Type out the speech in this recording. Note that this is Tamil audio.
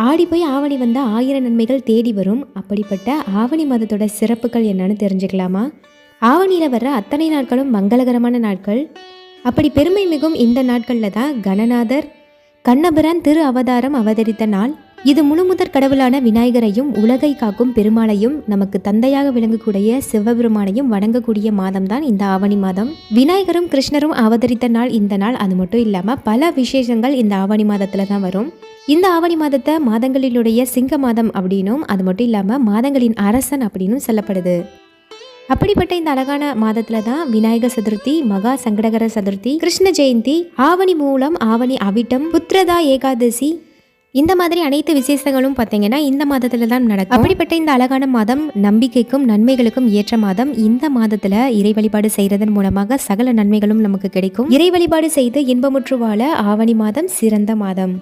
ஆடி போய் ஆவணி வந்தால் 1000 நன்மைகள் தேடி வரும். அப்படிப்பட்ட ஆவணி மாதத்தோட சிறப்புகள் என்னன்னு தெரிஞ்சுக்கலாமா? ஆவணியில் வர்ற அத்தனை நாட்களும் மங்களகரமான நாட்கள். அப்படி பெருமை மிகும் இந்த நாட்களில் தான் கணநாதர் கண்ணபிரான் திரு அவதாரம் அவதரித்த நாள். இது முழுமுதற் கடவுளான விநாயகரையும் உலகை காக்கும் பெருமாளையும் நமக்கு தந்தையாக விளங்கக்கூடிய சிவபெருமானையும் வணங்கக்கூடிய மாதம் தான் இந்த ஆவணி மாதம். விநாயகரும் கிருஷ்ணரும் அவதரித்த நாள் இந்த நாள். அது மட்டும் இல்லாமல் பல விசேஷங்கள் இந்த ஆவணி மாதத்தில் தான் வரும். இந்த ஆவணி மாதத்தை மாதங்களிலுடைய சிங்க மாதம் அப்படின்னும், அது மட்டும் இல்லாமல் மாதங்களின் அரசன் அப்படின்னும் சொல்லப்படுது. அப்படிப்பட்ட இந்த அழகான மாதத்துல தான் விநாயகர் சதுர்த்தி, மகா சங்கடகர சதுர்த்தி, கிருஷ்ண ஜெயந்தி, ஆவணி மூலம், ஆவணி அவிட்டம், புத்ரதா ஏகாதசி, இந்த மாதிரி அனைத்து விசேஷங்களும் பார்த்தீங்கன்னா இந்த மாதத்துல தான் நடக்கும். அப்படிப்பட்ட இந்த அழகான மாதம் நம்பிக்கைக்கும் நன்மைகளுக்கும் ஏற்ற மாதம். இந்த மாதத்துல இறை வழிபாடு செய்யறதன் மூலமாக சகல நன்மைகளும் நமக்கு கிடைக்கும். இறை வழிபாடு செய்து இன்பமுற்று வாழ ஆவணி மாதம் சிறந்த மாதம்.